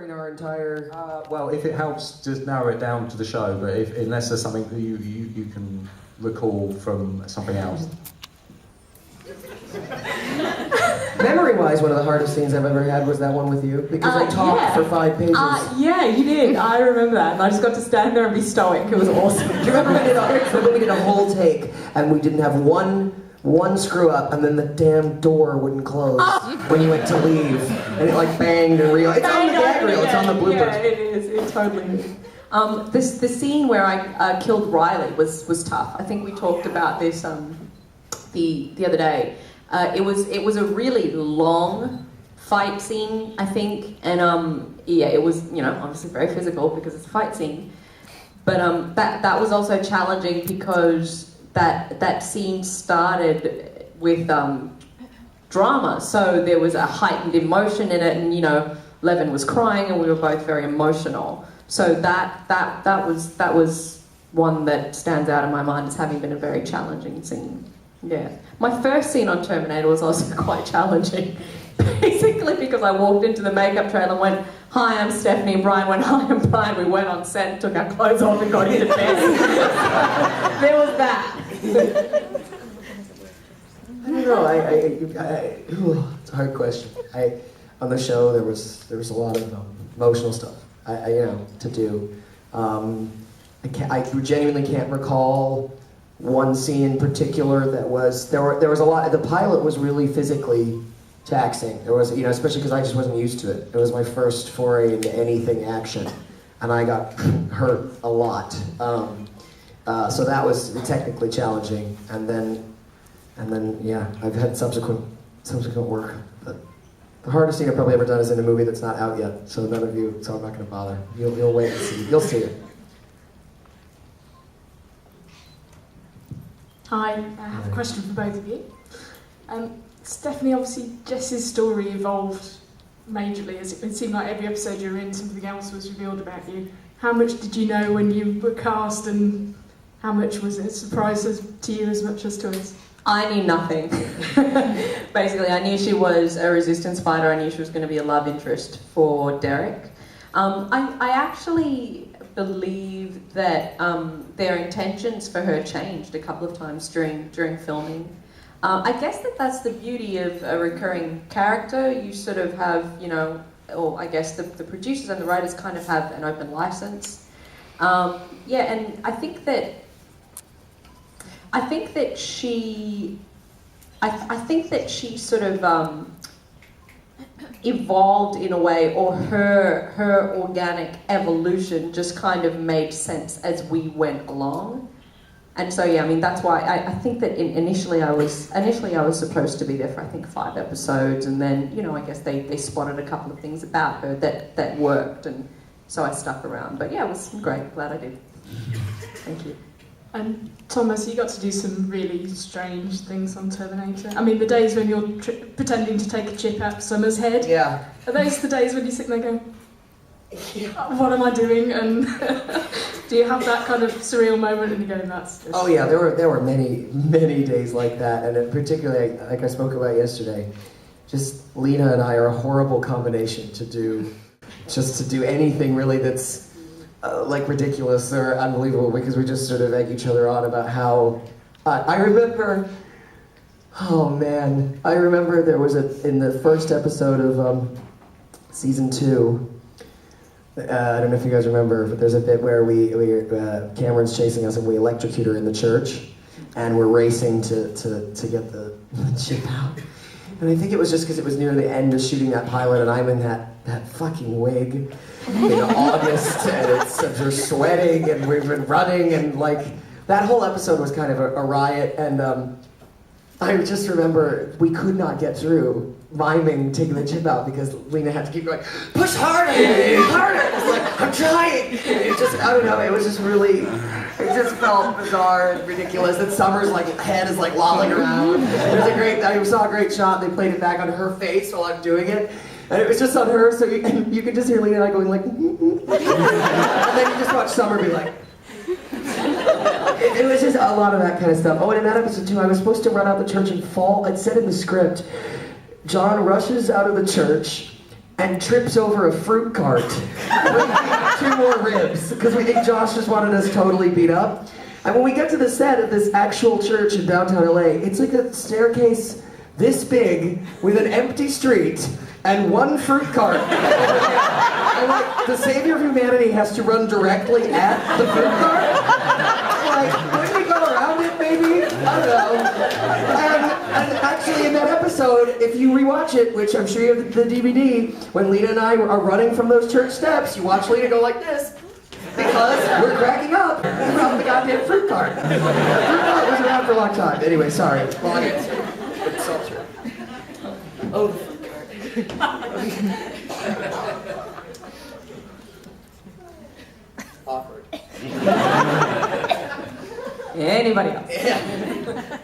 in our entire... Well, if it helps, just narrow it down to the show, but unless there's something that you can recall from something else. Memory-wise, one of the hardest scenes I've ever had was that one with you, because I talked for 5 pages. Yeah, you did. I remember that. And I just got to stand there and be stoic. It was awesome. Do you remember we did a whole take, and we didn't have one screw up, and then the damn door wouldn't close when you went to leave, and it like banged and reeled. It's on the gag reel. It's on the bloopers. Yeah, it is. It totally is. The scene where I killed Riley was tough. I think we talked about this the other day. It was a really long fight scene, I think, and it was obviously very physical because it's a fight scene, but that was also challenging because that scene started with drama, so there was a heightened emotion in it, and Levin was crying, and we were both very emotional. So that was one that stands out in my mind as having been a very challenging scene. Yeah, my first scene on Terminator was also quite challenging, basically because I walked into the makeup trailer and went, "Hi, I'm Stephanie," and Brian went, "Hi, I'm Brian." We went on set, took our clothes off and got into bed. There was that. I don't know. It's a hard question. On the show there was a lot of emotional stuff. To do. I genuinely can't recall one scene in particular that was there was a lot. The pilot was really physically taxing. There was especially because I just wasn't used to it. It was my first foray into anything action, and I got hurt a lot. So that was technically challenging, and then I've had subsequent work. But the hardest scene I've probably ever done is in a movie that's not out yet. So none of you. So I'm not going to bother. You'll wait and see. You'll see it. Hi, I have a question for both of you. Stephanie, obviously Jess's story evolved majorly as it seemed like every episode you were in, something else was revealed about you. How much did you know when you were cast, and how much was it a surprise to you as much as to us? I knew nothing. Basically, I knew she was a resistance fighter. I knew she was going to be a love interest for Derek. I actually believe that their intentions for her changed a couple of times during filming. I guess that's the beauty of a recurring character. You sort of have, or I guess the producers and the writers kind of have an open license. And I think that she sort of evolved in a way, or her organic evolution just kind of made sense as we went along. And so that's why I think that initially I was supposed to be there for I think 5 episodes, and then I guess they spotted a couple of things about her that worked, and so I stuck around. But yeah, it was great. Glad I did. Thank you. And Thomas, you got to do some really strange things on Terminator. I mean, the days when you're pretending to take a chip out of Summer's head. Yeah. Are those the days when you sit there going, what am I doing? And do you have that kind of surreal moment and you go, that's just... Oh yeah, there were many days like that, and particularly, like I spoke about yesterday, just Lena and I are a horrible combination to do anything really that's like ridiculous or unbelievable, because we just sort of egg each other on about how... I remember there was in the first episode of season 2, I don't know if you guys remember, but there's a bit where Cameron's chasing us and we electrocute her in the church, and we're racing to get the chip out. And I think it was just because it was near the end of shooting that pilot, and I'm in that fucking wig in August, and we're sweating, and we've been running, and like that whole episode was kind of a riot. And I just remember we could not get through miming taking the chip out because Lena had to keep going, push harder, harder. I was like, I'm trying. It just, I don't know, it was just really, it just felt bizarre and ridiculous. And Summer's head is lolling around. I saw a great shot. They played it back on her face while I'm doing it. And it was just on her, so you could just hear Lena and I going like, and then you just watch Summer be like, it was just a lot of that kind of stuff. Oh, and in that episode too, I was supposed to run out the church and fall. It said in the script, John rushes out of the church and trips over a fruit cart. We eat 2 more ribs because we think Josh just wanted us totally beat up. And when we get to the set of this actual church in downtown LA, it's like a staircase this big with an empty street and 1 fruit cart. And like the savior of humanity has to run directly at the fruit cart. Like, wouldn't we go around it maybe? I don't know. And actually in that episode, if you rewatch it, which I'm sure you have the DVD, when Lena and I are running from those church steps, you watch Lena go like this. Because we're cracking up from the goddamn fruit cart. The fruit cart was around for a long time. Anyway, sorry. Long answer. It's all true. Oh, the fruit cart. Awkward. Anybody else? Yeah.